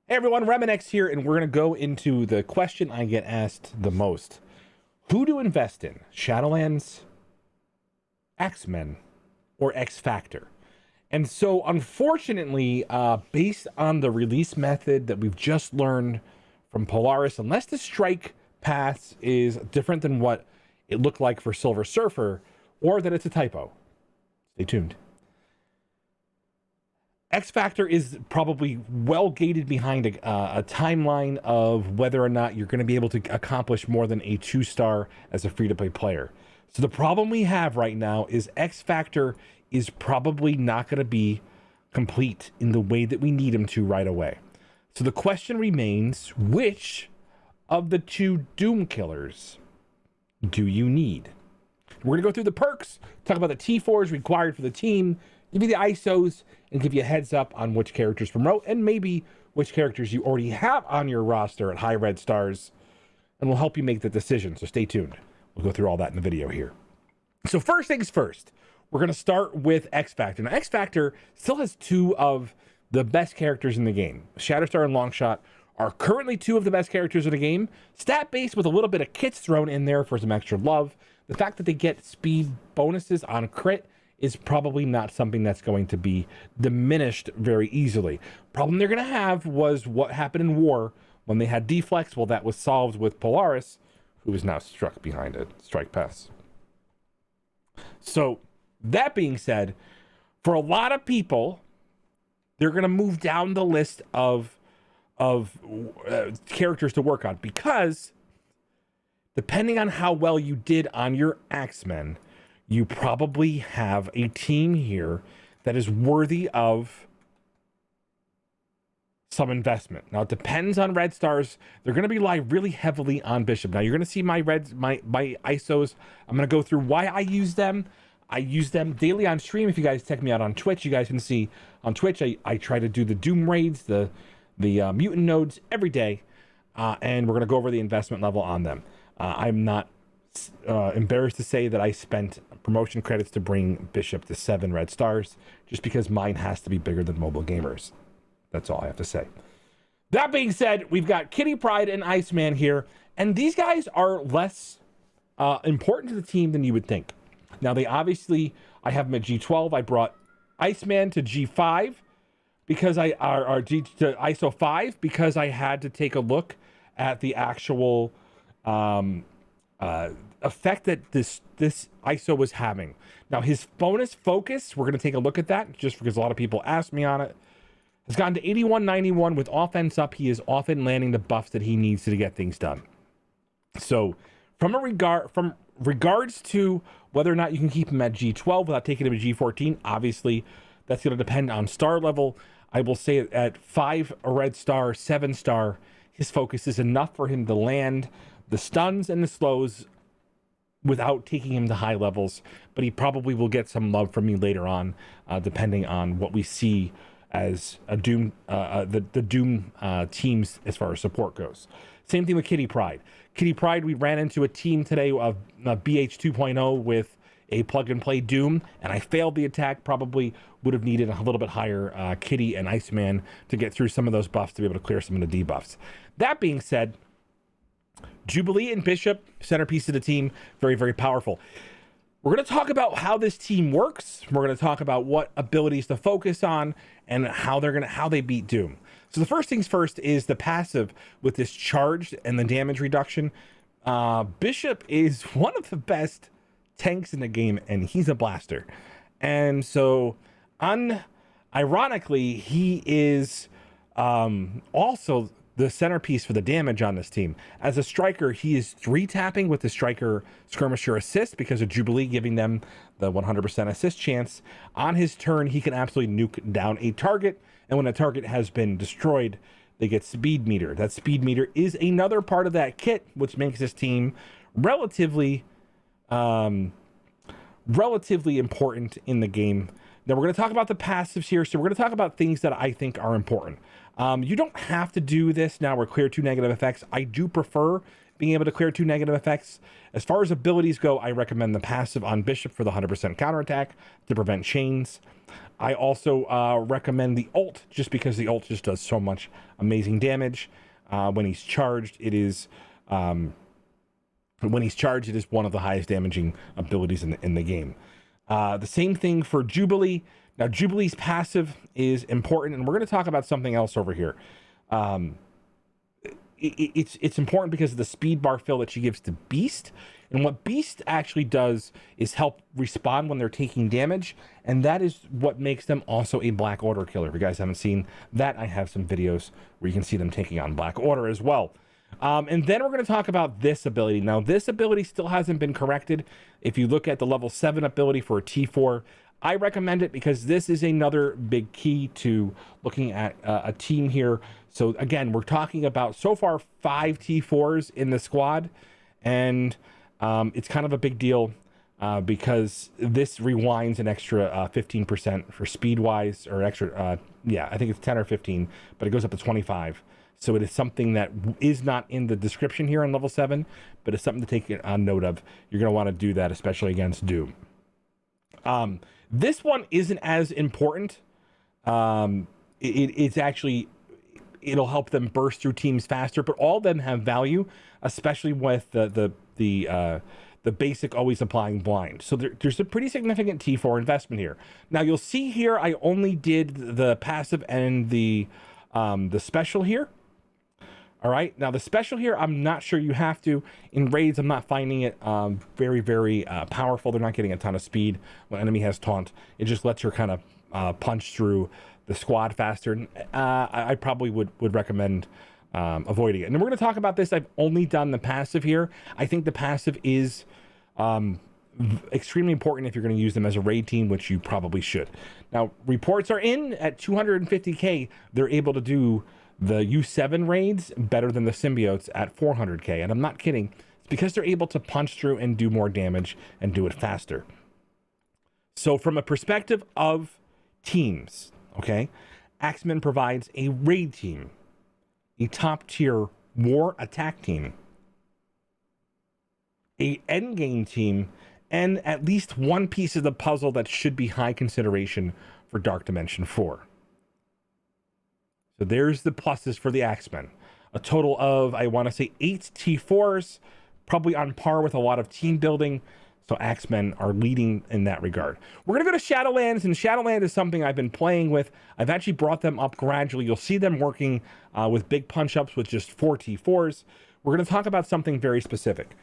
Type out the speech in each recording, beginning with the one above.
Hey everyone, RemanX here, and we're going to go into the question I get asked the most. Who to invest in, Shadowlands, X-Men, or X Factor? And so, unfortunately, based on the release method that we've just learned from Polaris, unless the strike path is different than what it looked like for Silver Surfer, or that it's a typo, stay tuned. X Factor is probably well gated behind a timeline of whether or not you're going to be able to accomplish more than a 2-star as a free-to-play player. So the problem we have right now is X Factor is probably not going to be complete in the way that we need him to right away. So the question remains, which of the 2 Doom Killers do you need? We're going to go through the perks, talk about the T4s required for the team, give you the ISOs, and give you a heads up on which characters promote, and maybe which characters you already have on your roster at high red stars, and we'll help you make the decision, so stay tuned. We'll go through all that in the video here. So first things first, we're going to start with X Factor. Now, X Factor still has 2 of the best characters in the game. Shatterstar and Longshot are currently 2 of the best characters in the game, stat-based with a little bit of kits thrown in there for some extra love. The fact that they get speed bonuses on crit is probably not something that's going to be diminished very easily. Problem they're going to have was what happened in War when they had deflex. Well, that was solved with Polaris, who is now struck behind it, strike pass. So that being said, for a lot of people, they're going to move down the list of characters to work on, because depending on how well you did on your X-Men, you probably have a team here that is worthy of some investment. Now, it depends on red stars. They're going to rely really heavily on Bishop. Now, you're going to see my ISOs. I'm going to go through why I use them. I use them daily on stream. If you guys check me out on Twitch, you guys can see on Twitch, I try to do the Doom raids, the mutant nodes every day, and we're going to go over the investment level on them. I'm not embarrassed to say that I spent promotion credits to bring Bishop to 7 red stars, just because mine has to be bigger than Mobile Gamers. That's all I have to say. That being said, we've got Kitty Pryde and Iceman here, and these guys are less important to the team than you would think. Now, I have them at G12. I brought Iceman to G5 because to ISO 5 because I had to take a look at the actual effect that this ISO was having. Now, his bonus focus, we're going to take a look at that just because a lot of people asked me on it, has gotten to 81-91. With offense up, he is often landing the buffs that he needs to get things done. So from regards to whether or not you can keep him at G12 without taking him to G14, obviously that's going to depend on star level. I will say at 5 a red star, 7 star, his focus is enough for him to land the stuns and the slows without taking him to high levels, but he probably will get some love from me later on, depending on what we see as a Doom, the Doom teams as far as support goes. Same thing with Kitty Pryde. Kitty Pryde, we ran into a team today of BH 2.0 with a plug-and-play Doom, and I failed the attack. Probably would have needed a little bit higher Kitty and Iceman to get through some of those buffs to be able to clear some of the debuffs. That being said, Jubilee and Bishop, centerpiece of the team, very, very powerful. We're going to talk about how this team works. We're going to talk about what abilities to focus on and how they beat Doom. So the first things first is the passive with this charge and the damage reduction. Bishop is one of the best tanks in the game, and he's a blaster. And so, ironically, he is also the centerpiece for the damage on this team. As a striker, he is 3-tapping with the striker skirmisher assist because of Jubilee giving them the 100% assist chance. On his turn, he can absolutely nuke down a target, and when a target has been destroyed, they get speed meter. That speed meter is another part of that kit, which makes this team relatively important in the game. Now we're going to talk about the passives here, so we're going to talk about things that I think are important. You don't have to do this now. We're clear 2 negative effects. I do prefer being able to clear 2 negative effects. As far as abilities go, I recommend the passive on Bishop for the 100% counterattack to prevent chains. I also recommend the ult, just because the ult just does so much amazing damage. When he's charged, it is one of the highest damaging abilities in the game. The same thing for Jubilee. Now, Jubilee's passive is important, and we're going to talk about something else over here. It's important because of the speed bar fill that she gives to Beast. And what Beast actually does is help respawn when they're taking damage, and that is what makes them also a Black Order killer. If you guys haven't seen that, I have some videos where you can see them taking on Black Order as well. And then we're going to talk about this ability. Now, this ability still hasn't been corrected. If you look at the level 7 ability for a T4, I recommend it because this is another big key to looking at a team here. So again, we're talking about so far 5 T4s in the squad, and it's kind of a big deal because this rewinds an extra 15% for speed wise, or extra, yeah, I think it's 10 or 15, but it goes up to 25. So it is something that is not in the description here on level 7, but it's something to take note of. You're going to want to do that, especially against Doom. This one isn't as important. It's actually, it'll help them burst through teams faster, but all of them have value, especially with the basic always applying blind. So there's a pretty significant T4 investment here. Now you'll see here, I only did the passive and the special here. All right, now the special here, I'm not sure you have to. In raids, I'm not finding it very, very powerful. They're not getting a ton of speed when enemy has taunt. It just lets her kind of punch through the squad faster. I probably would recommend avoiding it. And we're going to talk about this. I've only done the passive here. I think the passive is extremely important if you're going to use them as a raid team, which you probably should. Now, reports are in at 250k. They're able to do the U7 raids better than the symbiotes at 400k, and I'm not kidding. It's because they're able to punch through and do more damage and do it faster. So from a perspective of teams, okay, Axeman provides a raid team, a top tier war attack team, a endgame team, and at least one piece of the puzzle that should be high consideration for Dark Dimension 4. So there's the pluses for the Axemen. A total of, I want to say, 8 T4s, probably on par with a lot of team building. So Axemen are leading in that regard. We're going to go to Shadowlands, and Shadowlands is something I've been playing with. I've actually brought them up gradually. You'll see them working with big punch-ups with just 4 T4s. We're going to talk about something very specific.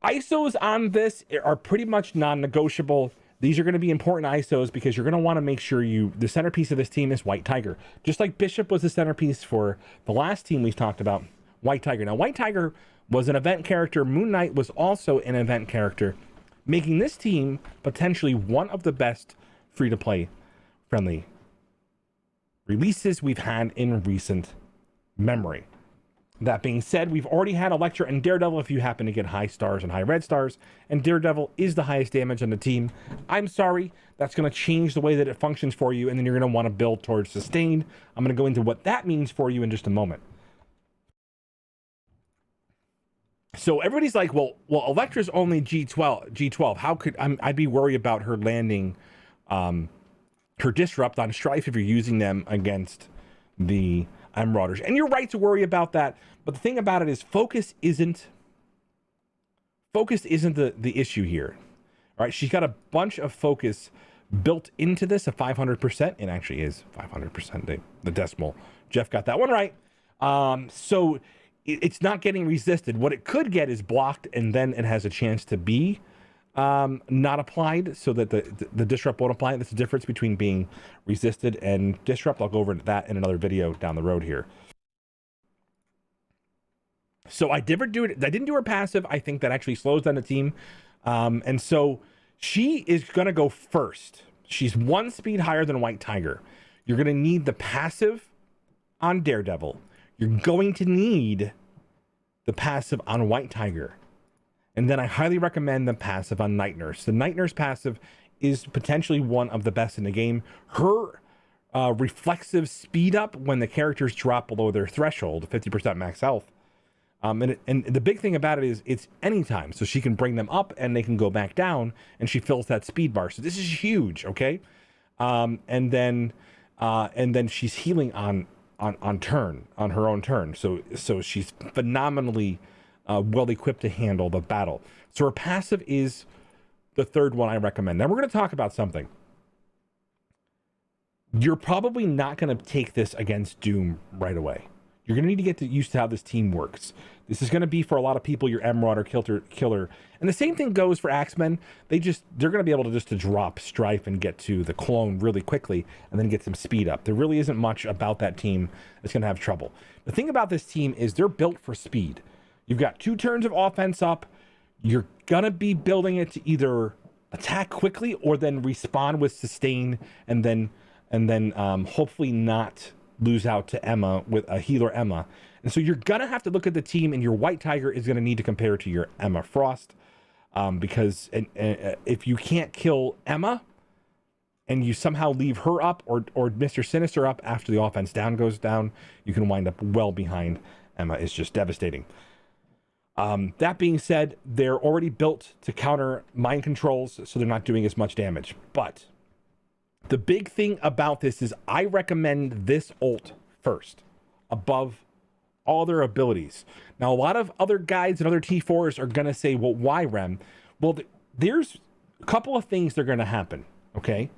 ISOs on this are pretty much non-negotiable. These are going to be important ISOs because you're going to want to make sure the centerpiece of this team is White Tiger. Just like Bishop was the centerpiece for the last team we talked about, White Tiger. Now, White Tiger was an event character. Moon Knight was also an event character, making this team potentially one of the best free-to-play friendly releases we've had in recent memory. That being said, we've already had Elektra and Daredevil if you happen to get high stars and high red stars, and Daredevil is the highest damage on the team. I'm sorry, that's going to change the way that it functions for you, and then you're going to want to build towards sustained. I'm going to go into what that means for you in just a moment. So everybody's like, well, Elektra's only G12. How could I'd be worried about her landing her disrupt on Strife if you're using them against the Marauders. And you're right to worry about that, but the thing about it is focus isn't the issue here. All right, she's got a bunch of focus built into this, a 500%. It actually is 500%, the decimal. Jeff got that one right. So it's not getting resisted. What it could get is blocked, and then it has a chance to be not applied, so that the disrupt won't apply. That's the difference between being resisted and disrupt. I'll go over that in another video down the road here. So I didn't do her passive. I think that actually slows down the team, and so she is gonna go first. She's 1 speed higher than White Tiger. You're gonna need the passive on Daredevil. You're going to need the passive on White Tiger. And then I highly recommend the passive on Night Nurse. The Night Nurse passive is potentially one of the best in the game. Her reflexive speed up when the characters drop below their threshold, 50% max health, And the big thing about it is it's anytime, so she can bring them up and they can go back down, and she fills that speed bar. So this is huge, okay? And then she's healing on her own turn. So she's phenomenally well equipped to handle the battle. So her passive is the third one I recommend. Now we're going to talk about something. You're probably not going to take this against Doom right away. You're going to need to get used to how this team works. This is going to be, for a lot of people, your Emerald or Killer. And the same thing goes for Axemen. They're going to be able to drop Strife and get to the clone really quickly and then get some speed up. There really isn't much about that team that's going to have trouble. The thing about this team is they're built for speed. You've got 2 turns of offense up. You're going to be building it to either attack quickly or then respawn with sustain and then hopefully not lose out to Emma with a healer Emma. And so you're going to have to look at the team, and your White Tiger is going to need to compare to your Emma Frost, because if you can't kill Emma and you somehow leave her up or Mr. Sinister up after the offense goes down, you can wind up well behind Emma. It's just devastating. That being said, they're already built to counter mind controls, so they're not doing as much damage. But the big thing about this is I recommend this ult first, above all their abilities. Now, a lot of other guides and other T4s are going to say, well, why, Rem? Well, there's a couple of things that are going to happen, okay?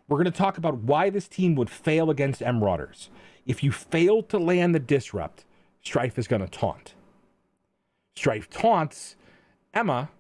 We're going to talk about why this team would fail against Marauders. If you fail to land the Disrupt, Strife is going to taunt. Strife taunts Emma.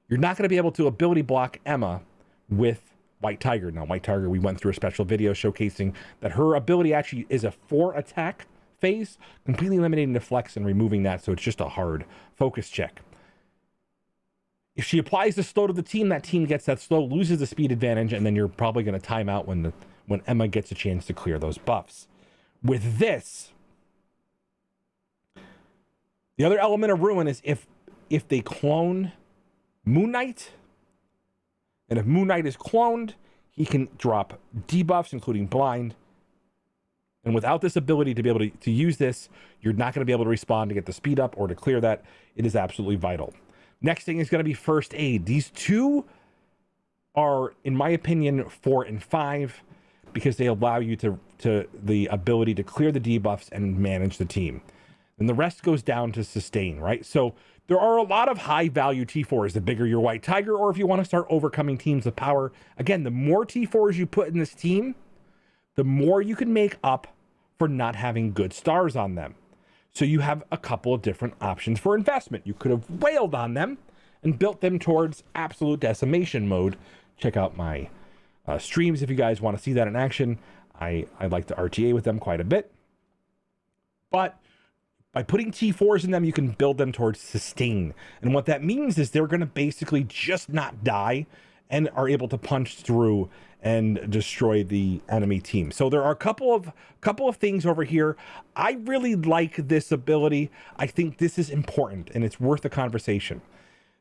You're not going to be able to ability block Emma with White Tiger. Now, White Tiger, we went through a special video showcasing that her ability actually is a 4 attack phase, completely eliminating the flex and removing that, so it's just a hard focus check. If she applies the slow to the team, that team gets that slow, loses the speed advantage, and then you're probably going to time out when Emma gets a chance to clear those buffs. With this, the other element of Ruin is if they clone Moon Knight, and if Moon Knight is cloned, he can drop debuffs, including blind. And without this ability to be able to use this, you're not going to be able to respond to get the speed up or to clear that. It is absolutely vital. Next thing is going to be first aid. These two are, in my opinion, 4 and 5, because they allow you to the ability to clear the debuffs and manage the team. And the rest goes down to sustain, right? So there are a lot of high value T4s, the bigger your White Tiger, or if you want to start overcoming teams of power. Again, the more T4s you put in this team, the more you can make up for not having good stars on them. So you have a couple of different options for investment. You could have wailed on them and built them towards absolute decimation mode. Check out my streams if you guys want to see that in action. I like to RTA with them quite a bit. But by putting T4s in them, you can build them towards sustain. And what that means is they're going to basically just not die and are able to punch through and destroy the enemy team. So there are a couple of things over here. I really like this ability. I think this is important and it's worth a conversation.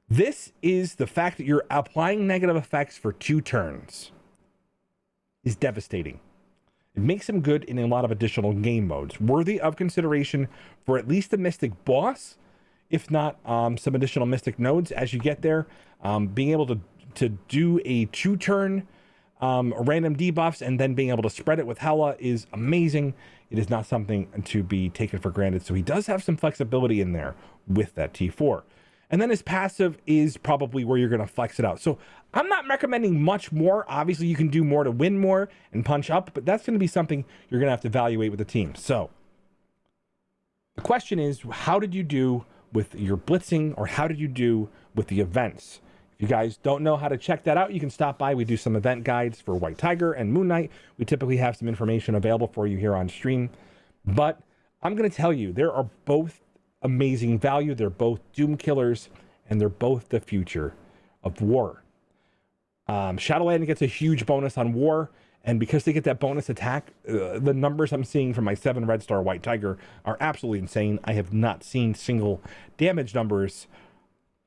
This is the fact that you're applying negative effects for 2 turns is devastating. It makes him good in a lot of additional game modes, worthy of consideration for at least the Mystic boss, if not some additional Mystic nodes as you get there. Being able to do a 2-turn random debuffs and then being able to spread it with Hela is amazing. It is not something to be taken for granted. So he does have some flexibility in there with that T4. And then his passive is probably where you're going to flex it out. So I'm not recommending much more. Obviously, you can do more to win more and punch up, but that's going to be something you're going to have to evaluate with the team. So the question is, how did you do with your blitzing, or how did you do with the events? If you guys don't know how to check that out, you can stop by. We do some event guides for White Tiger and Moon Knight. We typically have some information available for you here on stream. But I'm going to tell you, there are both amazing value. They're both Doom killers, and they're both the future of war. Shadowlands gets a huge bonus on war, and because they get that bonus attack, the numbers I'm seeing from my 7 Red Star White Tiger are absolutely insane. I have not seen single damage numbers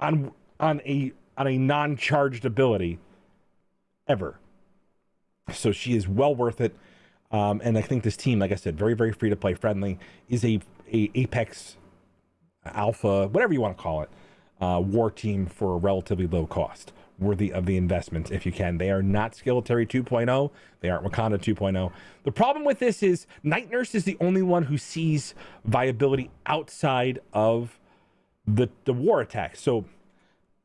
on a non-charged ability ever. So she is well worth it. And I think this team, like I said, very, very free to play friendly, is a Apex alpha, whatever you want to call it, war team for a relatively low cost, worthy of the investment if you can. They are not Skilletary 2.0. They aren't Wakanda 2.0. The problem with this is Night Nurse is the only one who sees viability outside of the war attack. So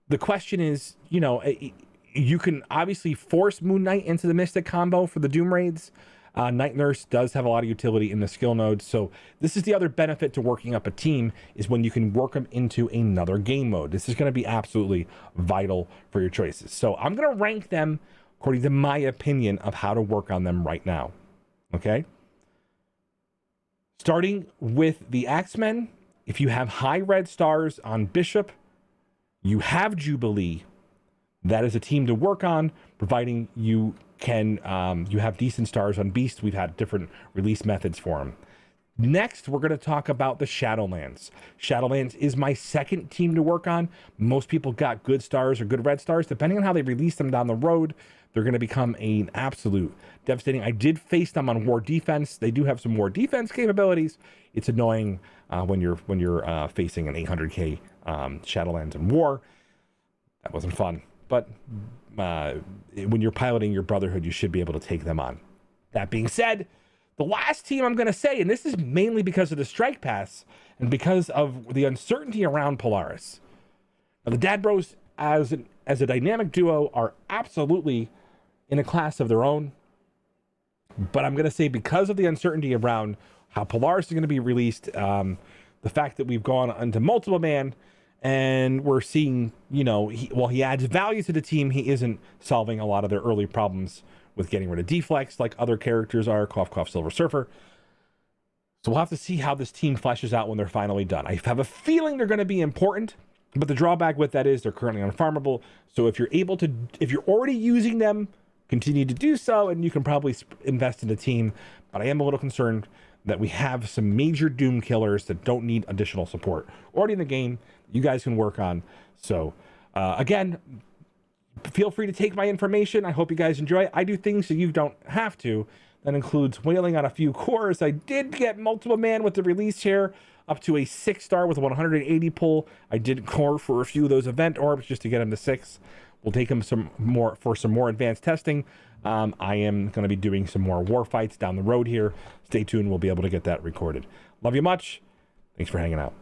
the question is, you know, you can obviously force Moon Knight into the Mystic combo for the Doom Raids. Night Nurse does have a lot of utility in the skill nodes. So this is the other benefit to working up a team, is when you can work them into another game mode. This is going to be absolutely vital for your choices. So I'm going to rank them according to my opinion of how to work on them right now. Okay. Starting with the Axemen, if you have high red stars on Bishop, you have Jubilee. That is a team to work on, providing you can you have decent stars on Beast. We've had different release methods for them. Next, we're going to talk about the Shadowlands. Shadowlands is my second team to work on. Most people got good stars or good red stars. Depending on how they release them down the road, they're going to become an absolute devastating. I did face them on War Defense. They do have some War Defense capabilities. It's annoying when you're facing an 800k Shadowlands in War. That wasn't fun. But when you're piloting your Brotherhood, you should be able to take them on. That being said, the last team I'm going to say, and this is mainly because of the Strike Pass and because of the uncertainty around Polaris. Now, the Dad Bros as a dynamic duo are absolutely in a class of their own. But I'm going to say, because of the uncertainty around how Polaris is going to be released, the fact that we've gone into multiple man, and we're seeing, you know, while he adds value to the team, he isn't solving a lot of their early problems with getting rid of deflex like other characters are, cough, cough, Silver Surfer. So we'll have to see how this team fleshes out when they're finally done. I have a feeling they're going to be important, but the drawback with that is they're currently unfarmable. So if you're already using them, continue to do so, and you can probably invest in the team. But I am a little concerned that we have some major Doom killers that don't need additional support already in the game you guys can work on. So again, feel free to take my information. I hope you guys enjoy it. I do things so you don't have to. That includes whaling on a few cores. I did get multiple man with the release here, up to a 6-star with a 180 pull. I did core for a few of those event orbs just to get him to 6. We'll take him some more advanced testing. I am going to be doing some more war fights down the road here. Stay tuned. We'll be able to get that recorded. Love you much. Thanks for hanging out.